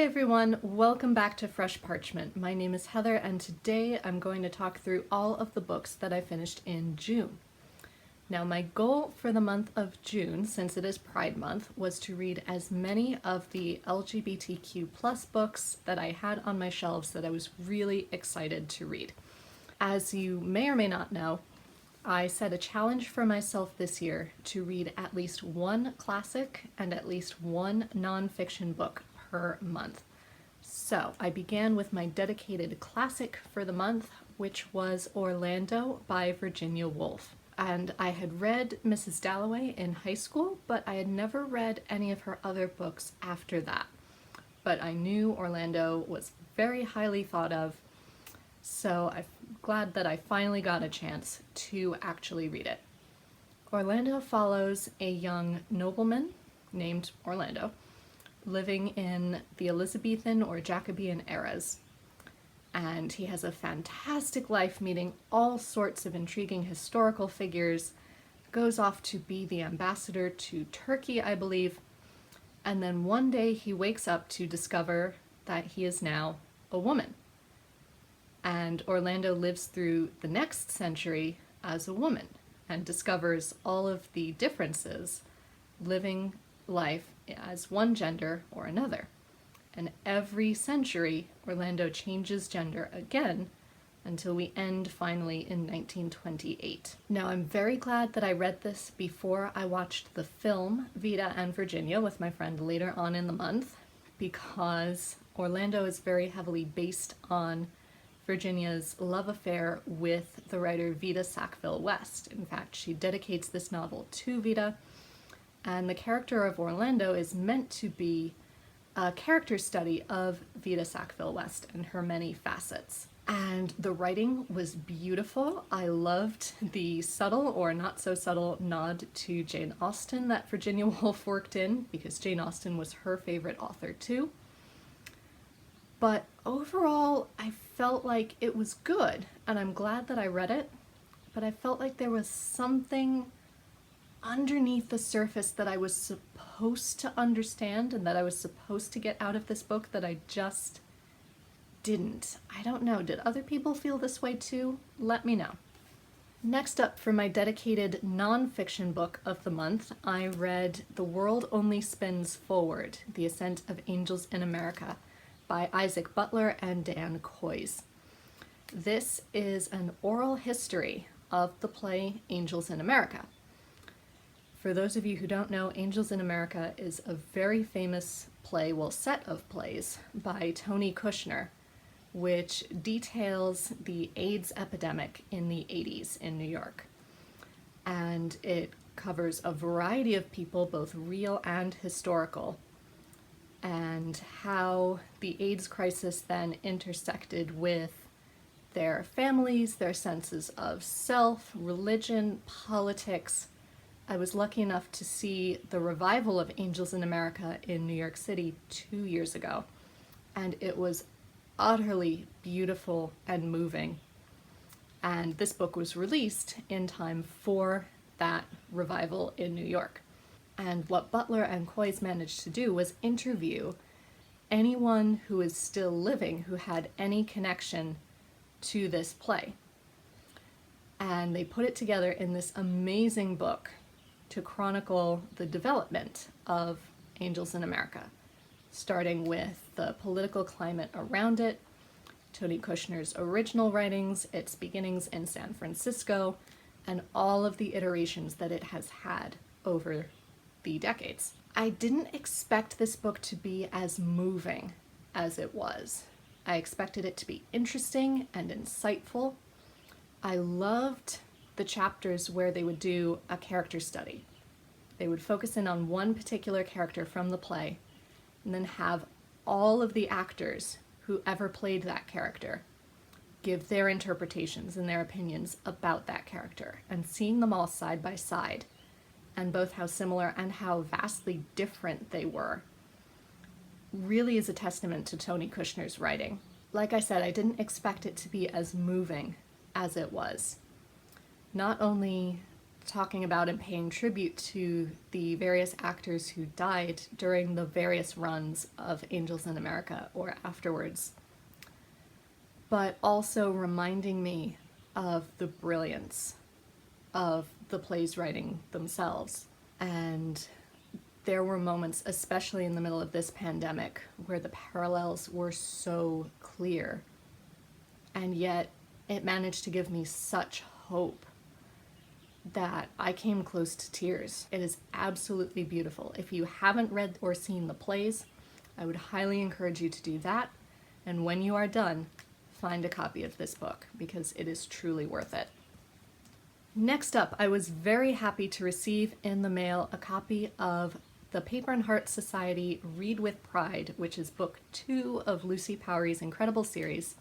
Hi everyone, welcome back to Fresh Parchment. My name is Heather and today I'm going to talk through all of the books that I finished in June. Now my goal for the month of June, since it is Pride Month, was to read as many of the LGBTQ plus books that I had on my shelves that I was really excited to read. As you may or may not know, I set a challenge for myself this year to read at least one classic and at least one nonfiction book per month. So I began with my dedicated classic for the month, which was Orlando by Virginia Woolf. And I had read Mrs. Dalloway in high school, but I had never read any of her other books after that. But I knew Orlando was very highly thought of, so I'm glad that I finally got a chance to actually read it. Orlando follows a young nobleman named Orlando living in the Elizabethan or Jacobean eras. And he has a fantastic life meeting all sorts of intriguing historical figures, goes off to be the ambassador to Turkey, I believe, and then one day he wakes up to discover that he is now a woman. And Orlando lives through the next century as a woman and discovers all of the differences living life as one gender or another. And every century, Orlando changes gender again until we end finally in 1928. Now, I'm very glad that I read this before I watched the film Vida and Virginia with my friend later on in the month, because Orlando is very heavily based on Virginia's love affair with the writer Vida Sackville-West. In fact, she dedicates this novel to Vida, and the character of Orlando is meant to be a character study of Vida Sackville-West and her many facets. And the writing was beautiful. I loved the subtle or not so subtle nod to Jane Austen that Virginia Woolf worked in, because Jane Austen was her favorite author too. But overall, I felt like it was good, and I'm glad that I read it, but I felt like there was something underneath the surface that I was supposed to understand and that I was supposed to get out of this book that I just didn't. I don't know, did other people feel this way too? Let me know. Next up, for my dedicated nonfiction book of the month, I read The World Only Spins Forward, The Ascent of Angels in America by Isaac Butler and Dan Coys. This is an oral history of the play Angels in America. For those of you who don't know, Angels in America is a very famous play, well, set of plays by Tony Kushner, which details the AIDS epidemic in the 80s in New York. And it covers a variety of people, both real and historical, and how the AIDS crisis then intersected with their families, their senses of self, religion, politics. I was lucky enough to see the revival of Angels in America in New York City 2 years ago, and it was utterly beautiful and moving. And this book was released in time for that revival in New York. And what Butler and Coys managed to do was interview anyone who is still living who had any connection to this play. And they put it together in this amazing book to chronicle the development of Angels in America, starting with the political climate around it, Tony Kushner's original writings, its beginnings in San Francisco, and all of the iterations that it has had over the decades. I didn't expect this book to be as moving as it was. I expected it to be interesting and insightful. I loved the chapters where they would do a character study. They would focus in on one particular character from the play and then have all of the actors who ever played that character give their interpretations and their opinions about that character, and seeing them all side by side, and both how similar and how vastly different they were, really is a testament to Tony Kushner's writing. Like I said, I didn't expect it to be as moving as it was. Not only talking about and paying tribute to the various actors who died during the various runs of Angels in America or afterwards, but also reminding me of the brilliance of the plays writing themselves. And there were moments, especially in the middle of this pandemic, where the parallels were so clear, and yet it managed to give me such hope that I came close to tears. It is absolutely beautiful. If you haven't read or seen the plays, I would highly encourage you to do that. And when you are done, find a copy of this book because it is truly worth it. Next up, I was very happy to receive in the mail a copy of the Paper and Heart Society Read with Pride, which is book 2 of Lucy Powery's incredible series.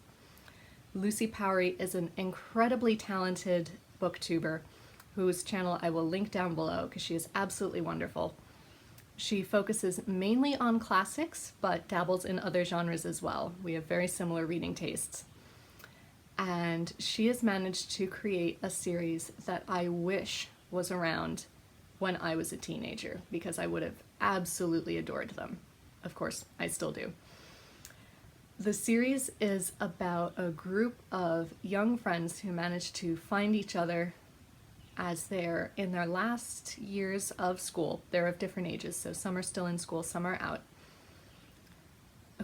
Lucy Powery is an incredibly talented booktuber whose channel I will link down below because she is absolutely wonderful. She focuses mainly on classics, but dabbles in other genres as well. We have very similar reading tastes. And she has managed to create a series that I wish was around when I was a teenager, because I would have absolutely adored them. Of course, I still do. The series is about a group of young friends who manage to find each other as they're in their last years of school. They're of different ages, so some are still in school, some are out,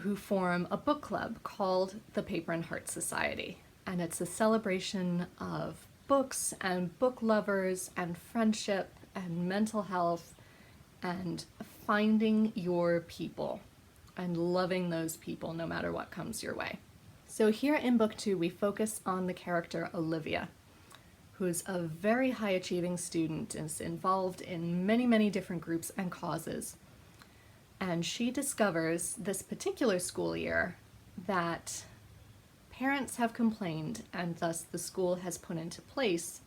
who form a book club called the Paper and Heart Society. And it's a celebration of books and book lovers and friendship and mental health and finding your people and loving those people no matter what comes your way. So here in book 2, we focus on the character Olivia, who's a very high achieving student, is involved in many, many different groups and causes. And she discovers this particular school year that parents have complained, and thus the school has put into place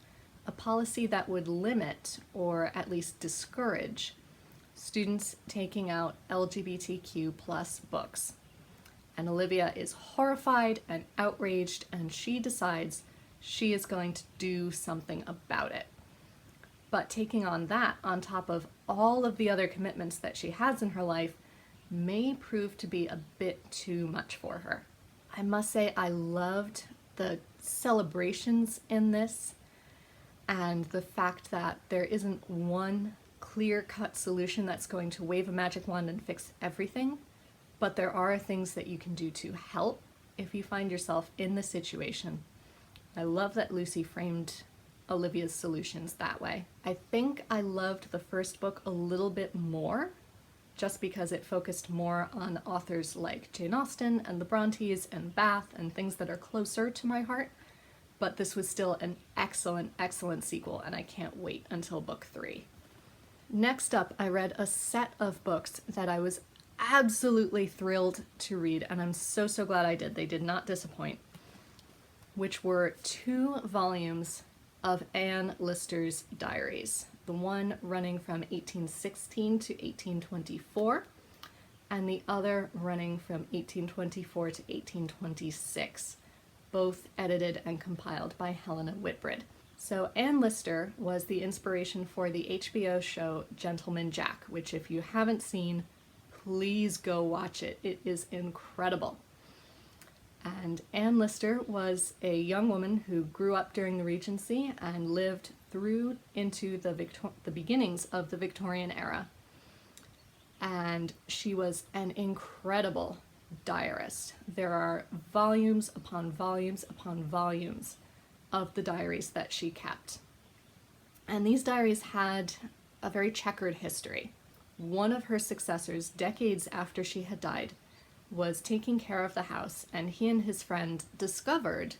a policy that would limit or at least discourage students taking out LGBTQ plus books. And Olivia is horrified and outraged, and she decides she is going to do something about it. But taking on that on top of all of the other commitments that she has in her life may prove to be a bit too much for her. I must say I loved the celebrations in this and the fact that there isn't one clear-cut solution that's going to wave a magic wand and fix everything, but there are things that you can do to help if you find yourself in the situation. I love that Lucy framed Olivia's solutions that way. I think I loved the first book a little bit more, just because it focused more on authors like Jane Austen and the Brontes and Bath and things that are closer to my heart, but this was still an excellent, excellent sequel, and I can't wait until book 3. Next up, I read a set of books that I was absolutely thrilled to read, and I'm so, so glad I did. They did not disappoint, which were 2 volumes of Anne Lister's Diaries, the one running from 1816 to 1824, and the other running from 1824 to 1826, both edited and compiled by Helena Whitbread. So Anne Lister was the inspiration for the HBO show Gentleman Jack, which if you haven't seen, please go watch it. It is incredible. And Anne Lister was a young woman who grew up during the Regency and lived through into the beginnings of the Victorian era. And she was an incredible diarist. There are volumes upon volumes upon volumes of the diaries that she kept. And these diaries had a very checkered history. One of her successors, decades after she had died, was taking care of the house, and he and his friend discovered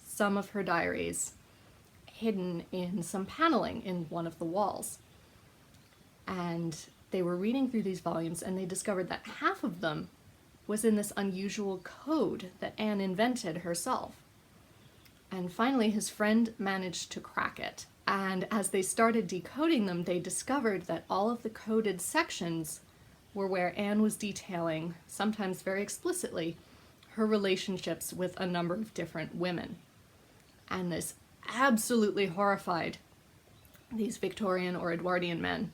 some of her diaries hidden in some paneling in one of the walls. And they were reading through these volumes, and they discovered that half of them was in this unusual code that Anne invented herself. And finally, his friend managed to crack it. And as they started decoding them, they discovered that all of the coded sections were where Anne was detailing, sometimes very explicitly, her relationships with a number of different women. And this absolutely horrified these Victorian or Edwardian men.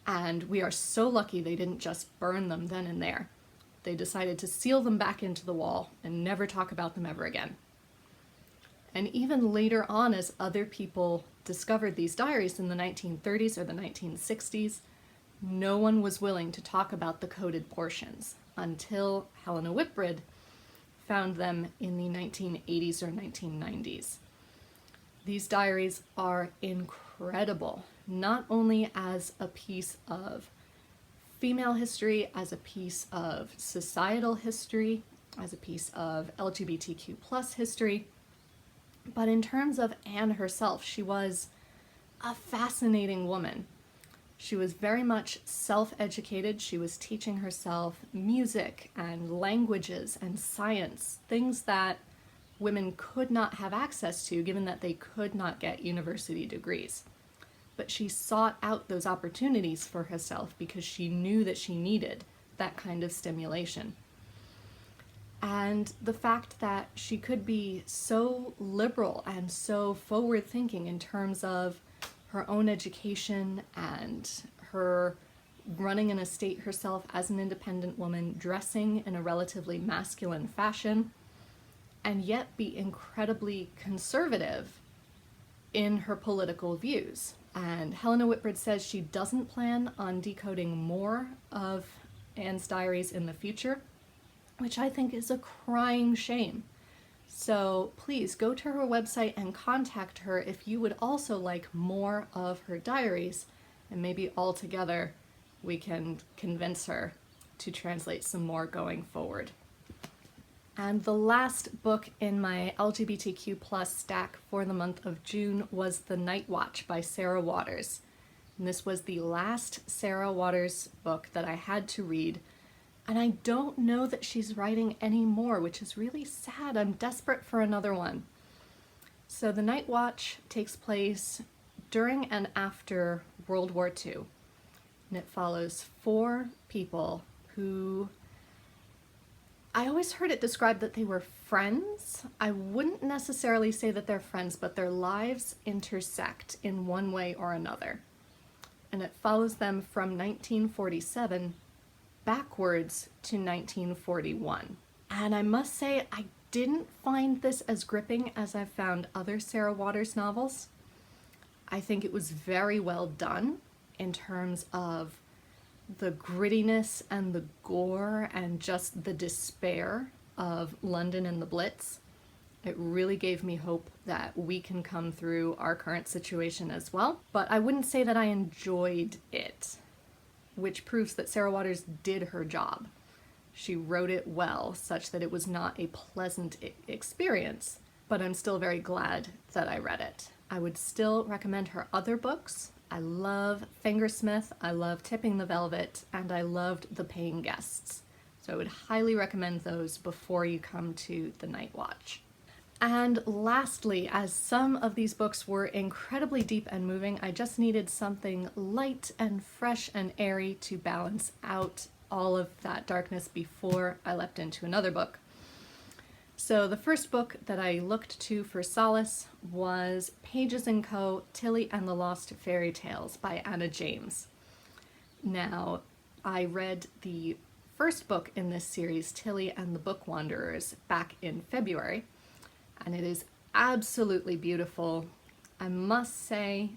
And we are so lucky they didn't just burn them then and there. They decided to seal them back into the wall and never talk about them ever again. And even later on, as other people discovered these diaries in the 1930s or the 1960s, no one was willing to talk about the coded portions until Helena Whitbread found them in the 1980s or 1990s. These diaries are incredible, not only as a piece of female history, as a piece of societal history, as a piece of LGBTQ plus history, but in terms of Anne herself, she was a fascinating woman. She was very much self-educated. She was teaching herself music and languages and science, things that women could not have access to given that they could not get university degrees. But she sought out those opportunities for herself because she knew that she needed that kind of stimulation. And the fact that she could be so liberal and so forward-thinking in terms of her own education and her running an estate herself as an independent woman, dressing in a relatively masculine fashion, and yet be incredibly conservative in her political views. And Helena Whitbread says she doesn't plan on decoding more of Anne's diaries in the future, which I think is a crying shame. So please go to her website and contact her if you would also like more of her diaries, and maybe all together we can convince her to translate some more going forward. And the last book in my LGBTQ plus stack for the month of June was The Night Watch by Sarah Waters. And this was the last Sarah Waters book that I had to read. And I don't know that she's writing any more, which is really sad. I'm desperate for another one. So The Night Watch takes place during and after World War II. And it follows 4 people who, I always heard it described that they were friends. I wouldn't necessarily say that they're friends, but their lives intersect in one way or another. And it follows them from 1947 backwards to 1941. And I must say, I didn't find this as gripping as I've found other Sarah Waters novels. I think it was very well done in terms of the grittiness and the gore and just the despair of London and the Blitz. It really gave me hope that we can come through our current situation as well. But I wouldn't say that I enjoyed it, which proves that Sarah Waters did her job. She wrote it well, such that it was not a pleasant experience, but I'm still very glad that I read it. I would still recommend her other books. I love Fingersmith, I love Tipping the Velvet, and I loved The Paying Guests. So I would highly recommend those before you come to The Night Watch. And lastly, as some of these books were incredibly deep and moving, I just needed something light and fresh and airy to balance out all of that darkness before I leapt into another book. So the first book that I looked to for solace was Pages & Co. Tilly and the Lost Fairy Tales by Anna James. Now, I read the first book in this series, Tilly and the Book Wanderers, back in February, and it is absolutely beautiful. I must say,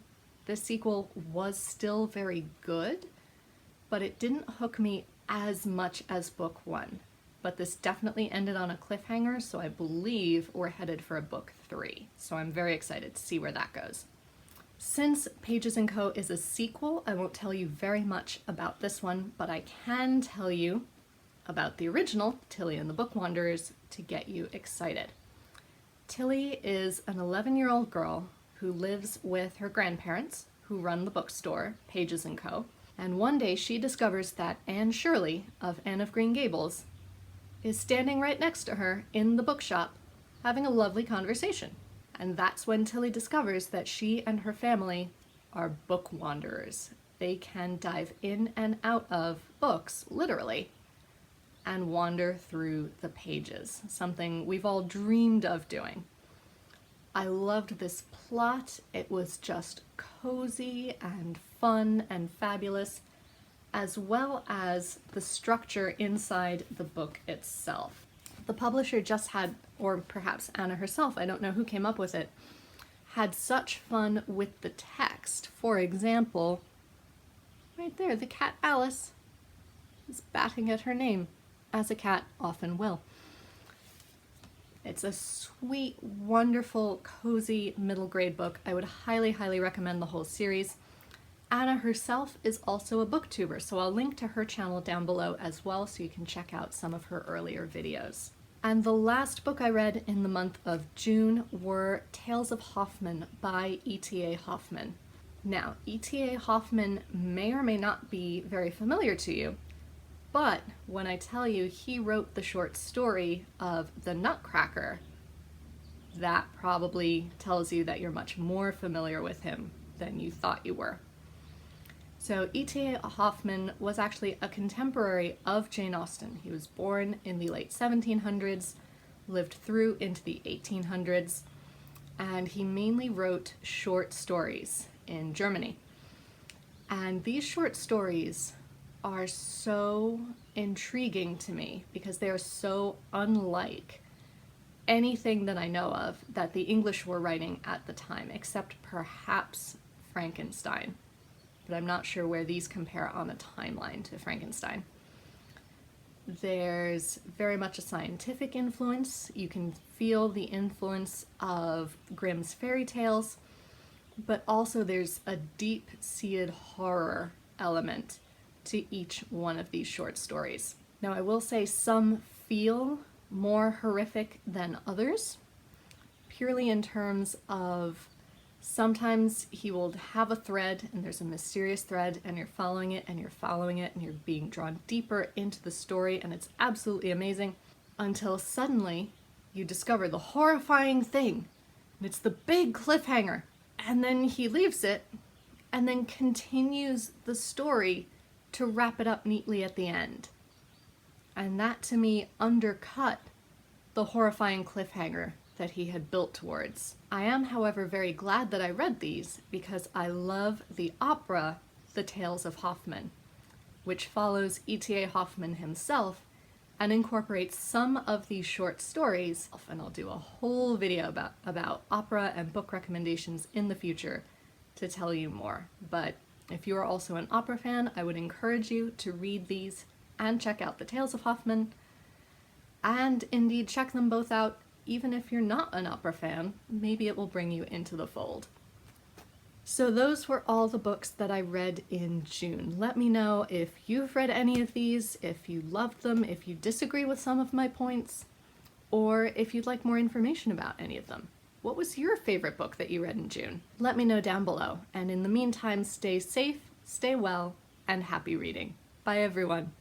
the sequel was still very good, but it didn't hook me as much as book 1. But this definitely ended on a cliffhanger, so I believe we're headed for a book 3. So I'm very excited to see where that goes. Since Pages & Co. is a sequel, I won't tell you very much about this one, but I can tell you about the original, Tilly and the Book Wanderers, to get you excited. Tilly is an 11-year-old girl who lives with her grandparents, who run the bookstore, Pages & Co. And one day she discovers that Anne Shirley of Anne of Green Gables is standing right next to her in the bookshop having a lovely conversation. And that's when Tilly discovers that she and her family are book wanderers. They can dive in and out of books, literally, and wander through the pages, something we've all dreamed of doing. I loved this plot. It was just cozy and fun and fabulous, as well as the structure inside the book itself. The publisher just had, or perhaps Anna herself, I don't know who came up with it, had such fun with the text. For example, right there, the cat Alice is batting at her name, as a cat often will. It's a sweet, wonderful, cozy middle grade book. I would highly, highly recommend the whole series. Anna herself is also a booktuber, so I'll link to her channel down below as well so you can check out some of her earlier videos. And the last book I read in the month of June were Tales of Hoffmann by E.T.A. Hoffmann. Now, E.T.A. Hoffmann may or may not be very familiar to you, but when I tell you he wrote the short story of The Nutcracker, that probably tells you that you're much more familiar with him than you thought you were. So E.T.A. Hoffmann was actually a contemporary of Jane Austen. He was born in the late 1700s, lived through into the 1800s, and he mainly wrote short stories in Germany. And these short stories are so intriguing to me because they are so unlike anything that I know of that the English were writing at the time, except perhaps Frankenstein. But I'm not sure where these compare on a timeline to Frankenstein. There's very much a scientific influence. You can feel the influence of Grimm's fairy tales, but also there's a deep-seated horror element to each one of these short stories. Now, I will say some feel more horrific than others, purely in terms of sometimes he will have a thread and there's a mysterious thread and you're following it and you're following it and you're being drawn deeper into the story, and it's absolutely amazing until suddenly you discover the horrifying thing and it's the big cliffhanger, and then he leaves it and then continues the story to wrap it up neatly at the end. And that to me undercut the horrifying cliffhanger that he had built towards. I am, however, very glad that I read these because I love the opera, The Tales of Hoffmann, which follows E.T.A. Hoffmann himself and incorporates some of these short stories, and I'll do a whole video about opera and book recommendations in the future to tell you more. But if you are also an opera fan, I would encourage you to read these and check out The Tales of Hoffmann, and indeed check them both out. Even if you're not an opera fan, maybe it will bring you into the fold. So those were all the books that I read in June. Let me know if you've read any of these, if you loved them, if you disagree with some of my points, or if you'd like more information about any of them. What was your favorite book that you read in June? Let me know down below. And in the meantime, stay safe, stay well, and happy reading. Bye everyone.